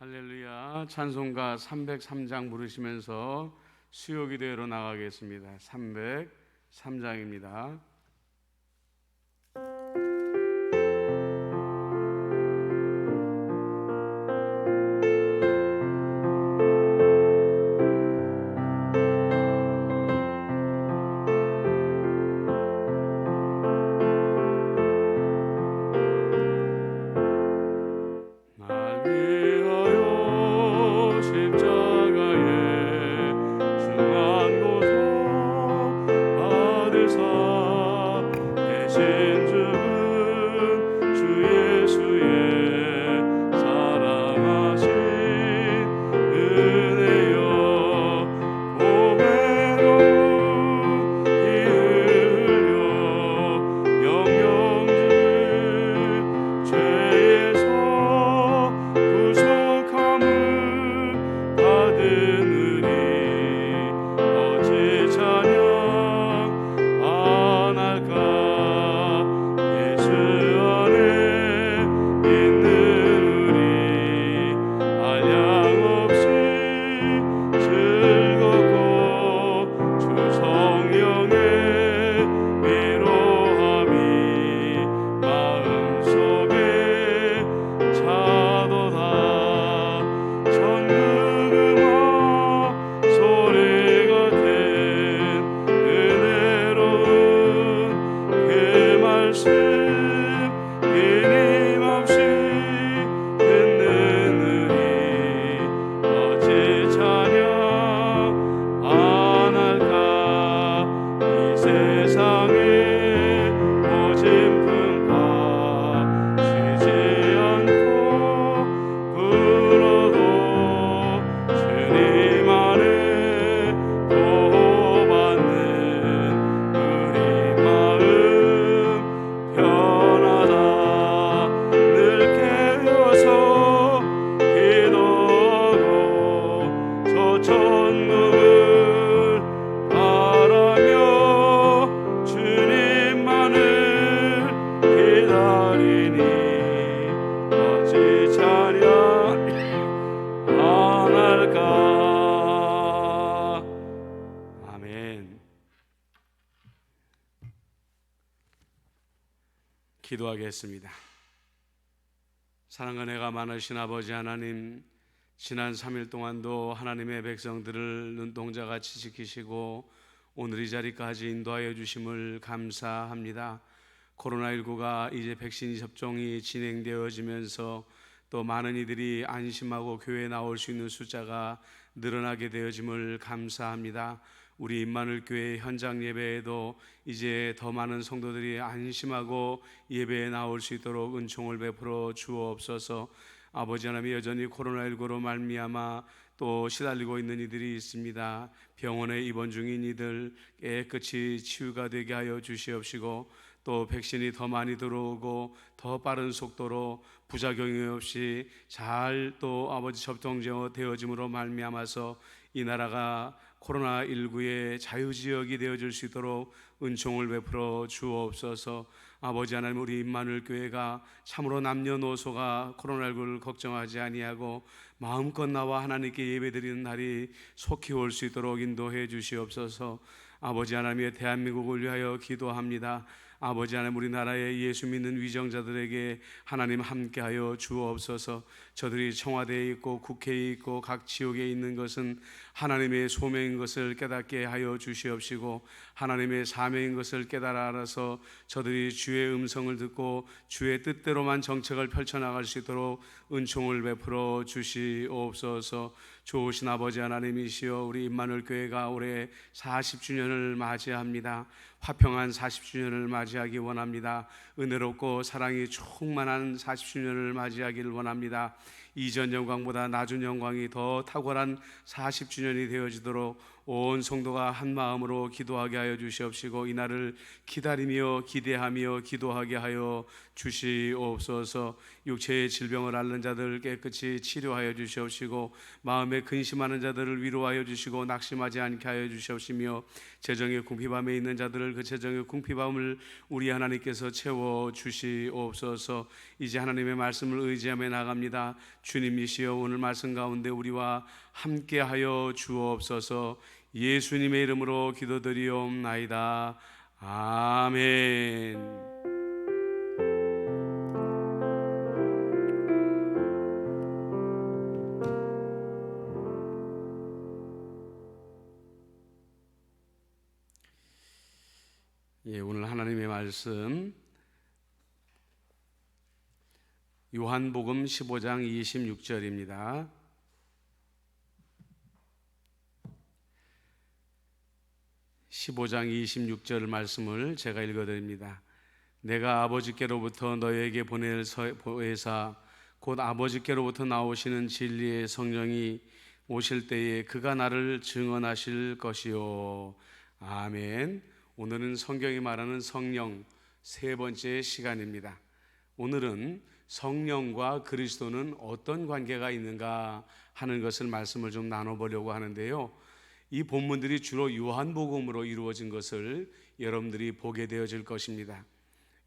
할렐루야. 찬송가 303장 부르시면서 수요기도회로 나가겠습니다. 303장입니다. 기도하겠습니다. 사랑과 은혜가 많으신 아버지 하나님, 지난 3일 동안도 하나님의 백성들을 눈동자같이 지키시고 오늘 이 자리까지 인도하여 주심을 감사합니다. 코로나19가 이제 백신 접종이 진행되어지면서 또 많은 이들이 안심하고 교회에 나올 수 있는 숫자가 늘어나게 되어짐을 감사합니다. 우리 임마누엘 교회 현장 예배에도 이제 더 많은 성도들이 안심하고 예배에 나올 수 있도록 은총을 베풀어 주옵소서. 아버지 하나님, 여전히 코로나19로 말미암아 또 시달리고 있는 이들이 있습니다. 병원에 입원 중인 이들 깨끗이 치유가 되게 하여 주시옵시고, 또 백신이 더 많이 들어오고 더 빠른 속도로 부작용이 없이 잘 또 아버지 접종되어짐으로 말미암아서 이 나라가 코로나19의 자유지역이 되어질 수 있도록 은총을 베풀어 주옵소서. 아버지 하나님, 우리 임마누엘 교회가 참으로 남녀노소가 코로나19를 걱정하지 아니하고 마음껏 나와 하나님께 예배드리는 날이 속히 올 수 있도록 인도해 주시옵소서. 아버지 하나님의 대한민국을 위하여 기도합니다. 아버지 하나님, 우리나라의 예수 믿는 위정자들에게 하나님 함께하여 주옵소서. 저들이 청와대에 있고 국회에 있고 각 지역에 있는 것은 하나님의 소명인 것을 깨닫게 하여 주시옵시고, 하나님의 사명인 것을 깨달아 알아서 저들이 주의 음성을 듣고 주의 뜻대로만 정책을 펼쳐나갈 수 있도록 은총을 베풀어 주시옵소서. 좋으신 아버지 하나님이시여, 우리 임마누엘 교회가 올해 40주년을 맞이합니다. 화평한 40주년을 맞이하기 원합니다. 은혜롭고 사랑이 충만한 40주년을 맞이하기를 원합니다. 이전 영광보다 낮은 영광이 더 탁월한 40주년이 되어지도록 온 성도가 한 마음으로 기도하게 하여 주시옵시고, 이날을 기다리며 기대하며 기도하게 하여 주시옵소서. 육체의 질병을 앓는 자들 깨끗이 치료하여 주시옵시고, 마음에 근심하는 자들을 위로하여 주시고 낙심하지 않게 하여 주시옵시며, 재정의 궁핍함에 있는 자들을 그 재정의 궁핍함을 우리 하나님께서 채워 주시옵소서. 이제 하나님의 말씀을 의지하며 나갑니다. 주님이시여 오늘 말씀 가운데 우리와 함께하여 주옵소서. 예수님의 이름으로 기도드리옵나이다. 아멘. 오늘 하나님의 말씀 요한복음 15장 26절입니다. (15장 26절) 말씀을 제가 읽어드립니다. 내가 아버지께로부터 너희에게 보낼 보혜사 곧 아버지께로부터 나오시는 진리의 성령이 오실 때에 그가 나를 증언하실 것이요. 아멘. 오늘은 성경이 말하는 성령 세 번째 시간입니다. 오늘은 성령과 그리스도는 어떤 관계가 있는가 하는 것을 말씀을 좀 나눠보려고 하는데요. 이 본문들이 주로 요한복음으로 이루어진 것을 여러분들이 보게 되어질 것입니다.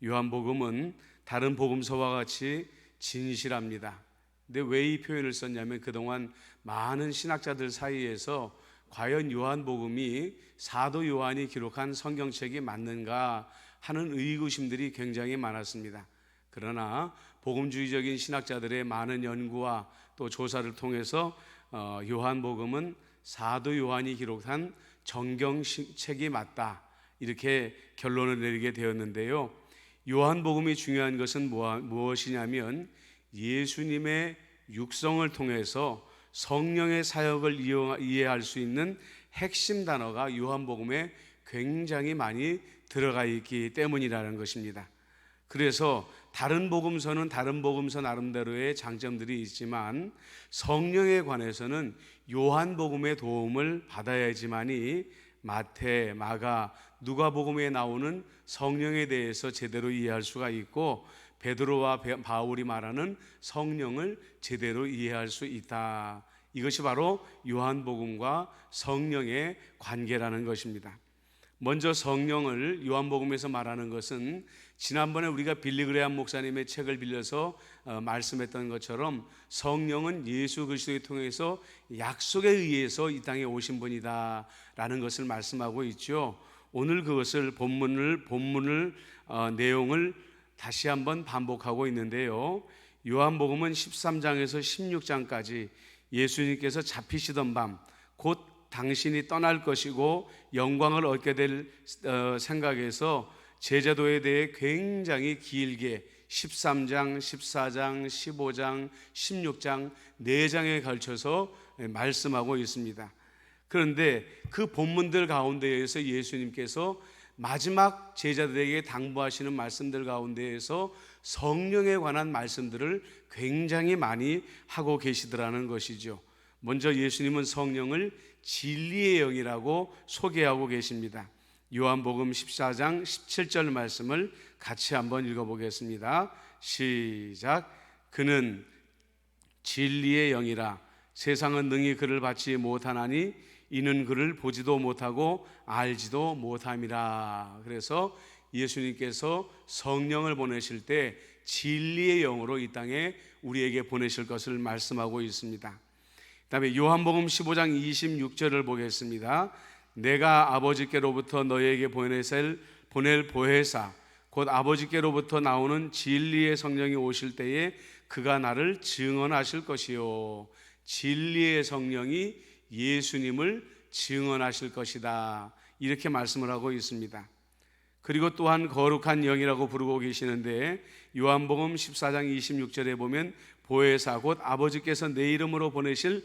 요한복음은 다른 복음서와 같이 진실합니다. 근데 왜 이 표현을 썼냐면 그동안 많은 신학자들 사이에서 과연 요한복음이 사도 요한이 기록한 성경책이 맞는가 하는 의구심들이 굉장히 많았습니다. 그러나 복음주의적인 신학자들의 많은 연구와 또 조사를 통해서 요한복음은 사도 요한이 기록한 정경책이 맞다 이렇게 결론을 내리게 되었는데요. 요한복음이 중요한 것은 무엇이냐면 예수님의 육성을 통해서 성령의 사역을 이해할 수 있는 핵심 단어가 요한복음에 굉장히 많이 들어가 있기 때문이라는 것입니다. 그래서 다른 복음서는 다른 복음서 나름대로의 장점들이 있지만 성령에 관해서는 요한복음의 도움을 받아야지만이 마태, 마가, 누가복음에 나오는 성령에 대해서 제대로 이해할 수가 있고 베드로와 바울이 말하는 성령을 제대로 이해할 수 있다. 이것이 바로 요한복음과 성령의 관계라는 것입니다. 먼저 성령을 요한복음에서 말하는 것은 지난번에 우리가 빌리그레암 목사님의 책을 빌려서 말씀했던 것처럼 성령은 예수 그리스도를 통해서 약속에 의해서 이 땅에 오신 분이다 라는 것을 말씀하고 있죠. 오늘 그것을 본문을 내용을 다시 한번 반복하고 있는데요. 요한복음은 13장에서 16장까지 예수님께서 잡히시던 밤 곧 당신이 떠날 것이고 영광을 얻게 될 생각에서 제자도에 대해 굉장히 길게 13장, 14장, 15장, 16장 4장에 걸쳐서 말씀하고 있습니다. 그런데 그 본문들 가운데에서 예수님께서 마지막 제자들에게 당부하시는 말씀들 가운데에서 성령에 관한 말씀들을 굉장히 많이 하고 계시더라는 것이죠. 먼저 예수님은 성령을 진리의 영이라고 소개하고 계십니다. 요한복음 14장 17절 말씀을 같이 한번 읽어보겠습니다. 시작. 그는 진리의 영이라 세상은 능히 그를 받지 못하나니 이는 그를 보지도 못하고 알지도 못함이라. 그래서 예수님께서 성령을 보내실 때 진리의 영으로 이 땅에 우리에게 보내실 것을 말씀하고 있습니다. 그 다음에 요한복음 15장 26절을 보겠습니다. 내가 아버지께로부터 너희에게 보낼 보혜사 곧 아버지께로부터 나오는 진리의 성령이 오실 때에 그가 나를 증언하실 것이요. 진리의 성령이 예수님을 증언하실 것이다 이렇게 말씀을 하고 있습니다. 그리고 또한 거룩한 영이라고 부르고 계시는데 요한복음 14장 26절에 보면 보혜사 곧 아버지께서 내 이름으로 보내실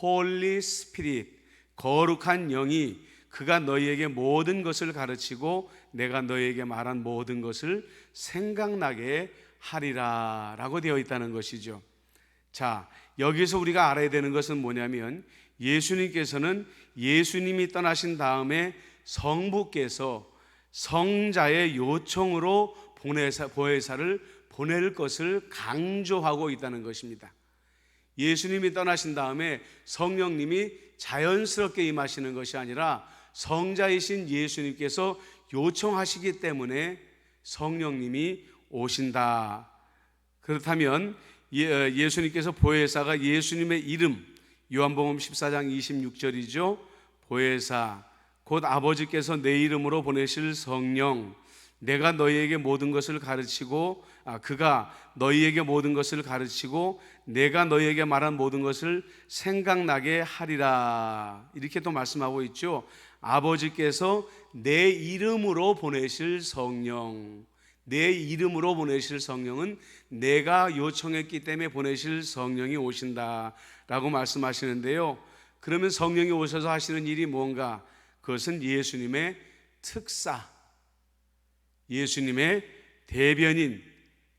홀리 스피릿 거룩한 영이 그가 너희에게 모든 것을 가르치고 내가 너희에게 말한 모든 것을 생각나게 하리라 라고 되어 있다는 것이죠. 자, 여기서 우리가 알아야 되는 것은 뭐냐면 예수님께서는 예수님이 떠나신 다음에 성부께서 성자의 요청으로 보혜사를 보낼 것을 강조하고 있다는 것입니다. 예수님이 떠나신 다음에 성령님이 자연스럽게 임하시는 것이 아니라 성자이신 예수님께서 요청하시기 때문에 성령님이 오신다. 그렇다면 예수님께서 보혜사가 예수님의 이름, 요한복음 14장 26절이죠. 보혜사 곧 아버지께서 내 이름으로 보내실 성령, 내가 너희에게 모든 것을 가르치고 그가 너희에게 모든 것을 가르치고 내가 너희에게 말한 모든 것을 생각나게 하리라. 이렇게 또 말씀하고 있죠. 아버지께서 내 이름으로 보내실 성령, 내 이름으로 보내실 성령은 내가 요청했기 때문에 보내실 성령이 오신다라고 말씀하시는데요. 그러면 성령이 오셔서 하시는 일이 뭔가? 그것은 예수님의 특사, 예수님의 대변인,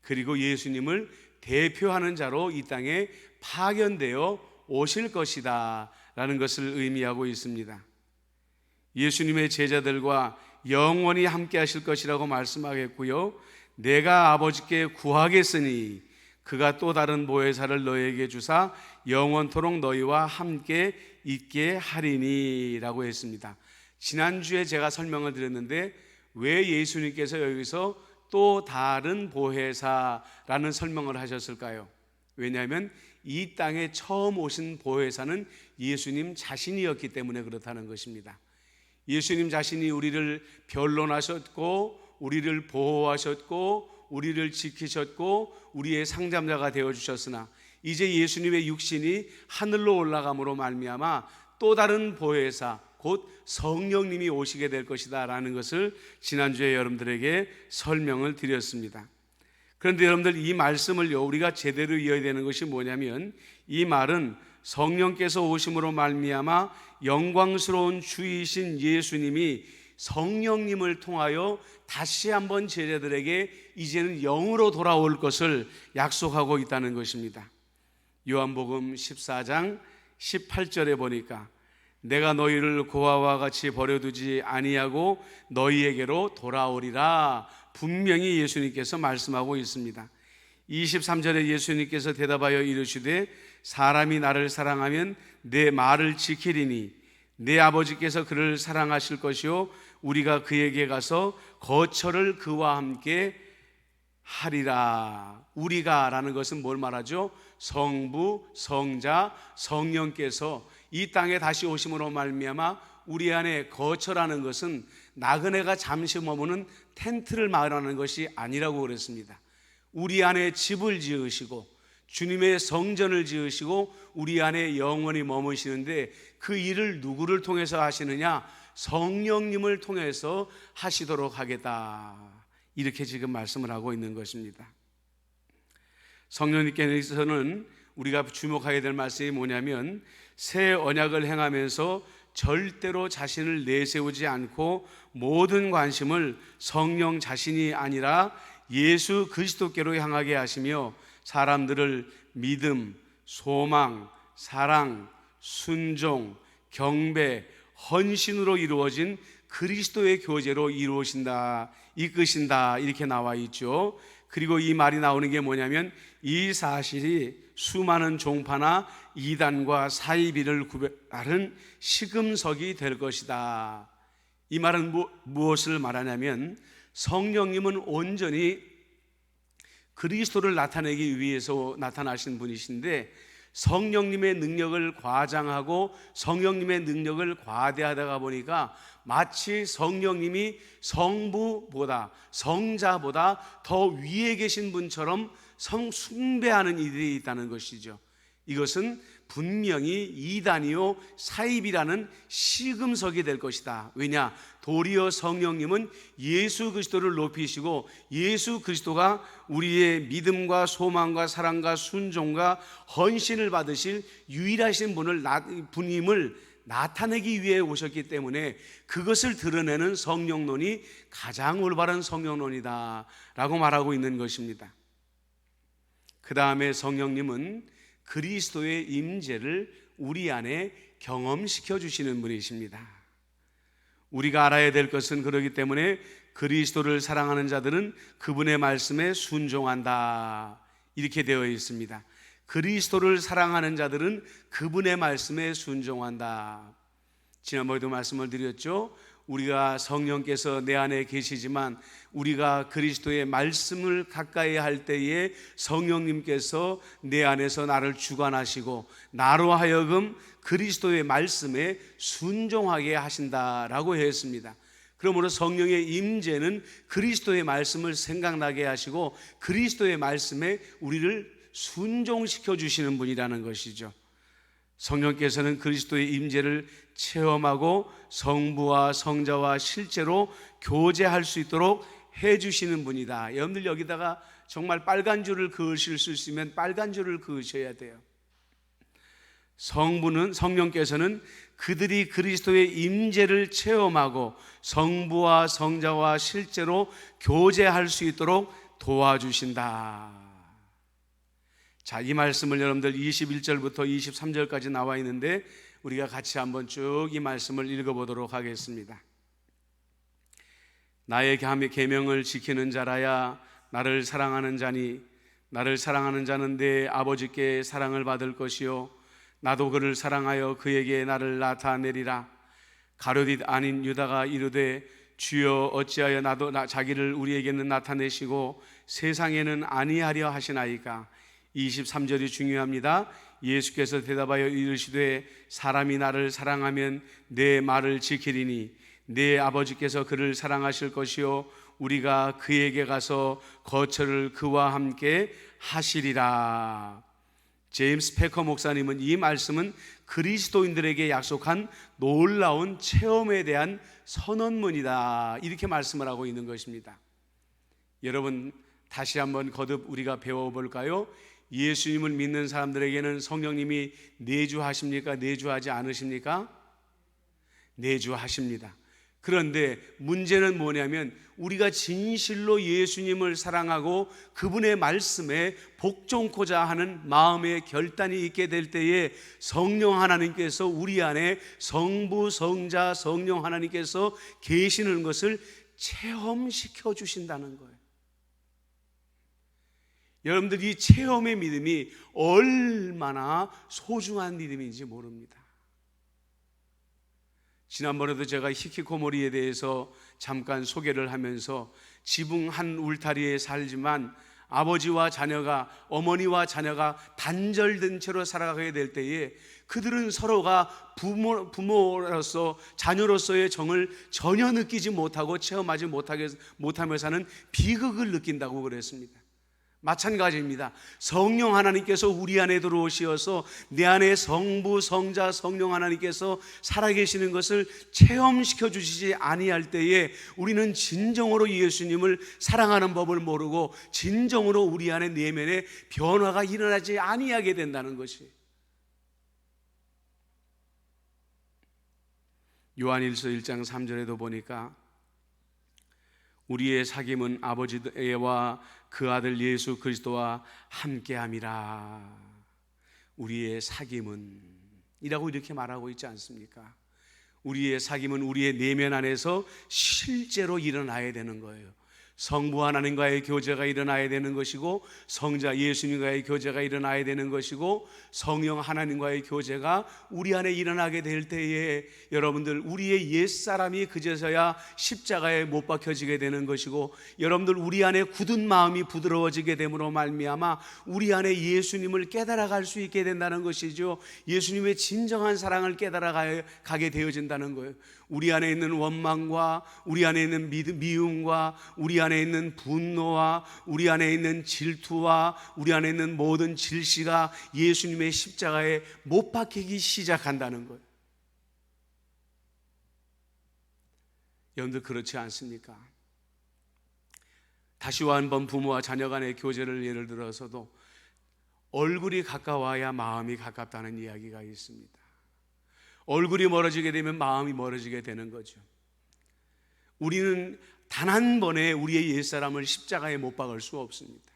그리고 예수님을 대표하는 자로 이 땅에 파견되어 오실 것이다 라는 것을 의미하고 있습니다. 예수님의 제자들과 영원히 함께 하실 것이라고 말씀하겠고요, 내가 아버지께 구하겠으니 그가 또 다른 보혜사를 너희에게 주사 영원토록 너희와 함께 있게 하리니 라고 했습니다. 지난주에 제가 설명을 드렸는데 왜 예수님께서 여기서 또 다른 보혜사라는 설명을 하셨을까요? 왜냐하면 이 땅에 처음 오신 보혜사는 예수님 자신이었기 때문에 그렇다는 것입니다. 예수님 자신이 우리를 변론하셨고 우리를 보호하셨고 우리를 지키셨고 우리의 상담자가 되어주셨으나 이제 예수님의 육신이 하늘로 올라감으로 말미암아 또 다른 보혜사 곧 성령님이 오시게 될 것이다 라는 것을 지난주에 여러분들에게 설명을 드렸습니다. 그런데 여러분들 이 말씀을 우리가 제대로 이해해야 되는 것이 뭐냐면 이 말은 성령께서 오심으로 말미암아 영광스러운 주이신 예수님이 성령님을 통하여 다시 한번 제자들에게 이제는 영으로 돌아올 것을 약속하고 있다는 것입니다. 요한복음 14장 18절에 보니까 내가 너희를 고아와 같이 버려두지 아니하고 너희에게로 돌아오리라 분명히 예수님께서 말씀하고 있습니다. 23절에 예수님께서 대답하여 이르시되 사람이 나를 사랑하면 내 말을 지키리니 내 아버지께서 그를 사랑하실 것이요 우리가 그에게 가서 거처를 그와 함께 하리라. 우리가 라는 것은 뭘 말하죠? 성부, 성자, 성령께서 이 땅에 다시 오심으로 말미암아 우리 안에 거처라는 것은 나그네가 잠시 머무는 텐트를 마련하는 것이 아니라고 그랬습니다. 우리 안에 집을 지으시고 주님의 성전을 지으시고 우리 안에 영원히 머무시는데 그 일을 누구를 통해서 하시느냐? 성령님을 통해서 하시도록 하겠다. 이렇게 지금 말씀을 하고 있는 것입니다. 성령님께서는 우리가 주목하게 될 말씀이 뭐냐면 새 언약을 행하면서 절대로 자신을 내세우지 않고 모든 관심을 성령 자신이 아니라 예수 그리스도께로 향하게 하시며 사람들을 믿음, 소망, 사랑, 순종, 경배, 헌신으로 이루어진 그리스도의 교제로 이루어진다, 이끄신다 이렇게 나와 있죠. 그리고 이 말이 나오는 게 뭐냐면 이 사실이 수많은 종파나 이단과 사이비를 구별하는 시금석이 될 것이다. 이 말은 무엇을 말하냐면 성령님은 온전히 그리스도를 나타내기 위해서 나타나신 분이신데 성령님의 능력을 과장하고 성령님의 능력을 과대하다가 보니까 마치 성령님이 성부보다 성자보다 더 위에 계신 분처럼 숭배하는 이들이 있다는 것이죠. 이것은 분명히 이단이요 사입이라는 시금석이 될 것이다. 왜냐? 도리어 성령님은 예수 그리스도를 높이시고 예수 그리스도가 우리의 믿음과 소망과 사랑과 순종과 헌신을 받으실 유일하신 분임을 나타내기 위해 오셨기 때문에 그것을 드러내는 성령론이 가장 올바른 성령론이다 라고 말하고 있는 것입니다. 그 다음에 성령님은 그리스도의 임재를 우리 안에 경험시켜 주시는 분이십니다. 우리가 알아야 될 것은 그렇기 때문에 그리스도를 사랑하는 자들은 그분의 말씀에 순종한다 이렇게 되어 있습니다. 그리스도를 사랑하는 자들은 그분의 말씀에 순종한다. 지난번에도 말씀을 드렸죠. 우리가 성령께서 내 안에 계시지만 우리가 그리스도의 말씀을 가까이 할 때에 성령님께서 내 안에서 나를 주관하시고 나로 하여금 그리스도의 말씀에 순종하게 하신다라고 했습니다. 그러므로 성령의 임재는 그리스도의 말씀을 생각나게 하시고 그리스도의 말씀에 우리를 순종시켜 주시는 분이라는 것이죠. 성령께서는 그리스도의 임재를 체험하고 성부와 성자와 실제로 교제할 수 있도록 해주시는 분이다. 여러분들 여기다가 정말 빨간 줄을 그으실 수 있으면 빨간 줄을 그으셔야 돼요. 성령께서는 그들이 그리스도의 임재를 체험하고 성부와 성자와 실제로 교제할 수 있도록 도와주신다. 자, 이 말씀을 여러분들 21절부터 23절까지 나와 있는데 우리가 같이 한번 쭉 이 말씀을 읽어보도록 하겠습니다. 나의 계명을 지키는 자라야 나를 사랑하는 자니 나를 사랑하는 자는 내 아버지께 사랑을 받을 것이요 나도 그를 사랑하여 그에게 나를 나타내리라. 가룟 아닌 유다가 이르되 주여 어찌하여 자기를 우리에게는 나타내시고 세상에는 아니하려 하시나이까. 23절이 중요합니다. 예수께서 대답하여 이르시되 사람이 나를 사랑하면 내 말을 지키리니 내 아버지께서 그를 사랑하실 것이요 우리가 그에게 가서 거처를 그와 함께 하시리라. 제임스 패커 목사님은 이 말씀은 그리스도인들에게 약속한 놀라운 체험에 대한 선언문이다 이렇게 말씀을 하고 있는 것입니다. 여러분 다시 한번 거듭 우리가 배워볼까요? 예수님을 믿는 사람들에게는 성령님이 내주하십니까? 내주하지 않으십니까? 내주하십니다. 그런데 문제는 뭐냐면 우리가 진실로 예수님을 사랑하고 그분의 말씀에 복종코자 하는 마음의 결단이 있게 될 때에 성령 하나님께서 우리 안에 성부, 성자, 성령 하나님께서 계시는 것을 체험시켜 주신다는 거예요. 여러분들 이 체험의 믿음이 얼마나 소중한 믿음인지 모릅니다. 지난번에도 제가 히키코모리에 대해서 잠깐 소개를 하면서 지붕 한 울타리에 살지만 아버지와 자녀가 어머니와 자녀가 단절된 채로 살아가게 될 때에 그들은 서로가 부모로서 자녀로서의 정을 전혀 느끼지 못하고 체험하지 못하며 사는 비극을 느낀다고 그랬습니다. 마찬가지입니다. 성령 하나님께서 우리 안에 들어오셔서 내 안에 성부, 성자, 성령 하나님께서 살아계시는 것을 체험시켜 주시지 아니할 때에 우리는 진정으로 예수님을 사랑하는 법을 모르고 진정으로 우리 안에 내면에 변화가 일어나지 아니하게 된다는 것이. 요한일서 1장 3절에도 보니까 우리의 사귐은 아버지와 그 아들 예수 그리스도와 함께함이라. 우리의 사귐은 이라고 이렇게 말하고 있지 않습니까? 우리의 사귐은 우리의 내면 안에서 실제로 일어나야 되는 거예요. 성부 하나님과의 교제가 일어나야 되는 것이고 성자 예수님과의 교제가 일어나야 되는 것이고 성령 하나님과의 교제가 우리 안에 일어나게 될 때에 여러분들 우리의 옛사람이 그제서야 십자가에 못 박혀지게 되는 것이고 여러분들 우리 안에 굳은 마음이 부드러워지게 됨으로 말미암아 우리 안에 예수님을 깨달아갈 수 있게 된다는 것이죠. 예수님의 진정한 사랑을 깨달아가게 되어진다는 거예요. 우리 안에 있는 원망과 우리 안에 있는 미움과 우리 안에 있는 분노와 우리 안에 있는 질투와 우리 안에 있는 모든 질시가 예수님의 십자가에 못 박히기 시작한다는 거예요. 여러분들 그렇지 않습니까? 다시와 한번 부모와 자녀 간의 교제를 예를 들어서도 얼굴이 가까워야 마음이 가깝다는 이야기가 있습니다. 얼굴이 멀어지게 되면 마음이 멀어지게 되는 거죠. 우리는 단 한 번에 우리의 옛사람을 십자가에 못 박을 수 없습니다.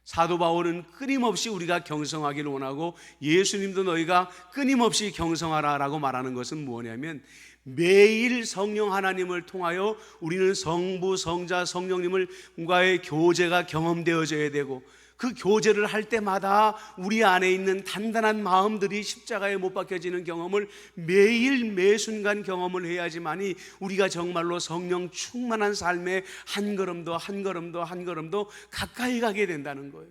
사도 바울은 끊임없이 우리가 경성하기를 원하고 예수님도 너희가 끊임없이 경성하라라고 말하는 것은 뭐냐면 매일 성령 하나님을 통하여 우리는 성부, 성자, 성령님과의 교제가 경험되어져야 되고 그 교제를 할 때마다 우리 안에 있는 단단한 마음들이 십자가에 못 박혀지는 경험을 매일 매순간 경험을 해야지만이 우리가 정말로 성령 충만한 삶에 한 걸음도 한 걸음도 한 걸음도 가까이 가게 된다는 거예요.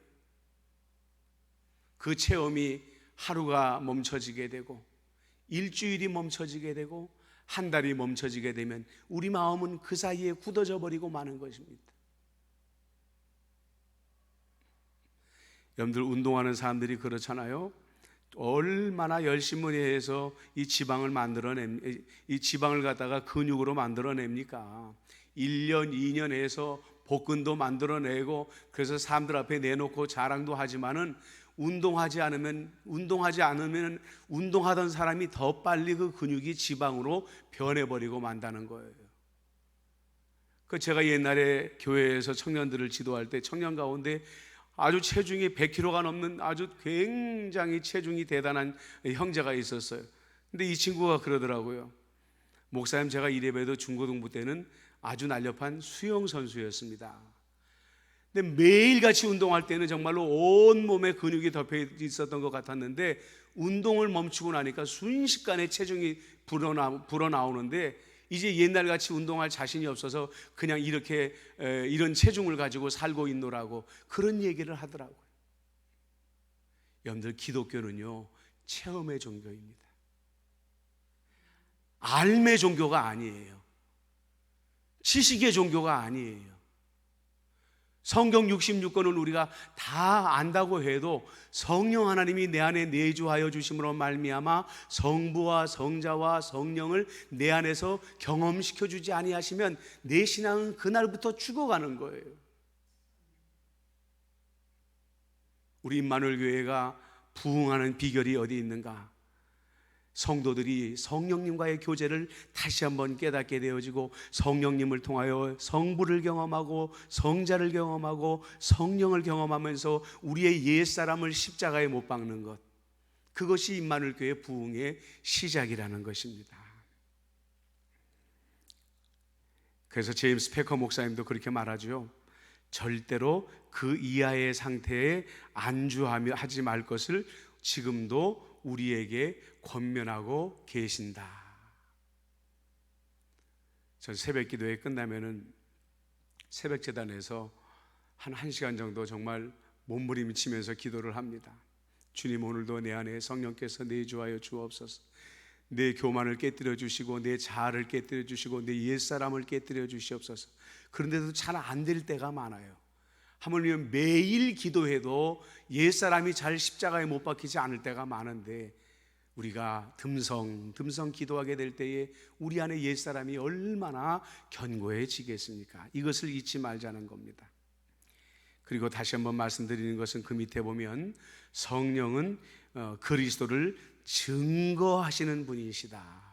그 체험이 하루가 멈춰지게 되고 일주일이 멈춰지게 되고 한 달이 멈춰지게 되면 우리 마음은 그 사이에 굳어져 버리고 마는 것입니다. 여러분들 운동하는 사람들이 그렇잖아요. 얼마나 열심히 해서 이 지방을 갖다가 근육으로 만들어냅니까? 1년, 2년 해서 복근도 만들어내고 그래서 사람들 앞에 내놓고 자랑도 하지만은 운동하지 않으면 운동하던 사람이 더 빨리 그 근육이 지방으로 변해버리고 만다는 거예요. 그 제가 옛날에 교회에서 청년들을 지도할 때 청년 가운데 아주 체중이 100kg가 넘는 아주 굉장히 체중이 대단한 형제가 있었어요. 근데 이 친구가 그러더라고요. 목사님, 제가 이래봬도 중고등부 때는 아주 날렵한 수영 선수였습니다. 근데 매일같이 운동할 때는 정말로 온몸에 근육이 덮여 있었던 것 같았는데 운동을 멈추고 나니까 순식간에 체중이 불어나오는데 이제 옛날같이 운동할 자신이 없어서 그냥 이렇게 이런 체중을 가지고 살고 있노라고 그런 얘기를 하더라고요. 여러분들, 기독교는요 체험의 종교입니다. 삶의 종교가 아니에요. 지식의 종교가 아니에요. 성경 66권을 우리가 다 안다고 해도 성령 하나님이 내 안에 내주하여 주심으로 말미암아 성부와 성자와 성령을 내 안에서 경험시켜 주지 아니하시면 내 신앙은 그날부터 죽어가는 거예요. 우리 임마누엘 교회가 부흥하는 비결이 어디 있는가? 성도들이 성령님과의 교제를 다시 한번 깨닫게 되어지고 성령님을 통하여 성부를 경험하고 성자를 경험하고 성령을 경험하면서 우리의 옛사람을 십자가에 못 박는 것, 그것이 임마누엘 교회 부흥의 시작이라는 것입니다. 그래서 제임스 패커 목사님도 그렇게 말하죠. 절대로 그 이하의 상태에 안주하지 말 것을 지금도 우리에게 권면하고 계신다. 전 새벽 기도회 끝나면은 새벽 제단에서 한 1시간 정도 정말 몸부림치면서 기도를 합니다. 주님, 오늘도 내 안에 성령께서 내주하여 주옵소서. 내 교만을 깨뜨려 주시고 내 자아를 깨뜨려 주시고 내 옛사람을 깨뜨려 주시옵소서. 그런데도 잘 안 될 때가 많아요. 하물며 매일 기도해도 옛사람이 잘 십자가에 못 박히지 않을 때가 많은데 우리가 듬성 기도하게 될 때에 우리 안에 옛사람이 얼마나 견고해지겠습니까? 이것을 잊지 말자는 겁니다. 그리고 다시 한번 말씀드리는 것은 그 밑에 보면 성령은 그리스도를 증거하시는 분이시다.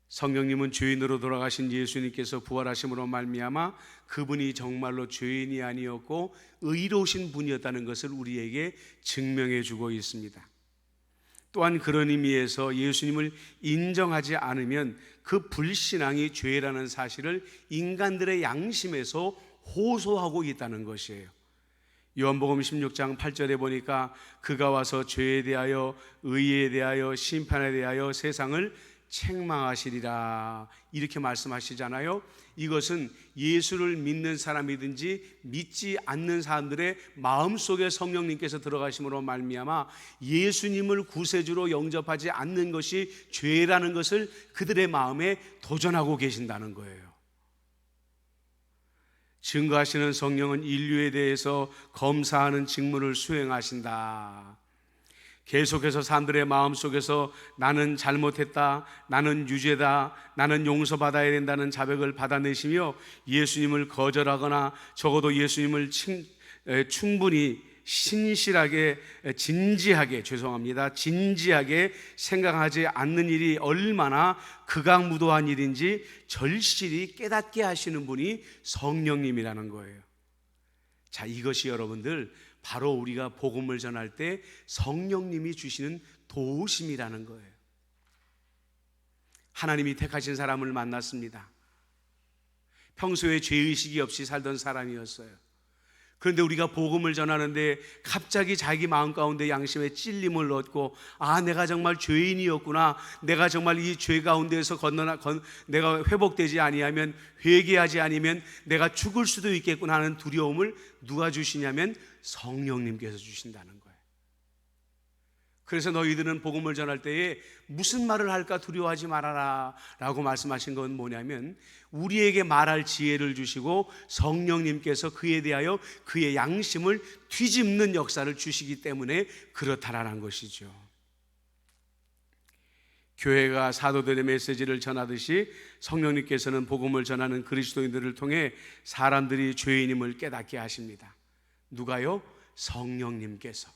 성령님은 죄인으로 돌아가신 예수님께서 부활하심으로 말미암아 그분이 정말로 죄인이 아니었고 의로우신 분이었다는 것을 우리에게 증명해 주고 있습니다. 또한 그런 의미에서 예수님을 인정하지 않으면 그 불신앙이 죄라는 사실을 인간들의 양심에서 호소하고 있다는 것이에요. 요한복음 16장 8절에 보니까 그가 와서 죄에 대하여 의에 대하여 심판에 대하여 세상을 책망하시리라 이렇게 말씀하시잖아요. 이것은 예수를 믿는 사람이든지 믿지 않는 사람들의 마음속에 성령님께서 들어가심으로 말미암아 예수님을 구세주로 영접하지 않는 것이 죄라는 것을 그들의 마음에 도전하고 계신다는 거예요. 증거하시는 성령은 인류에 대해서 검사하는 직무를 수행하신다. 계속해서 사람들의 마음속에서 나는 잘못했다, 나는 유죄다, 나는 용서받아야 된다는 자백을 받아내시며 예수님을 거절하거나 적어도 예수님을 충분히 신실하게 진지하게 생각하지 않는 일이 얼마나 극악무도한 일인지 절실히 깨닫게 하시는 분이 성령님이라는 거예요. 자, 이것이 여러분들 바로 우리가 복음을 전할 때 성령님이 주시는 도우심이라는 거예요. 하나님이 택하신 사람을 만났습니다. 평소에 죄의식이 없이 살던 사람이었어요. 그런데 우리가 복음을 전하는데 갑자기 자기 마음 가운데 양심의 찔림을 얻고, 내가 정말 죄인이었구나, 내가 정말 이 죄 가운데에서 내가 회복되지 아니하면, 회개하지 아니면 내가 죽을 수도 있겠구나 하는 두려움을 누가 주시냐면 성령님께서 주신다는 거예요. 그래서 너희들은 복음을 전할 때에 무슨 말을 할까 두려워하지 말아라 라고 말씀하신 건 뭐냐면, 우리에게 말할 지혜를 주시고 성령님께서 그에 대하여 그의 양심을 뒤집는 역사를 주시기 때문에 그렇다라는 것이죠. 교회가 사도들의 메시지를 전하듯이 성령님께서는 복음을 전하는 그리스도인들을 통해 사람들이 죄인임을 깨닫게 하십니다. 누가요? 성령님께서.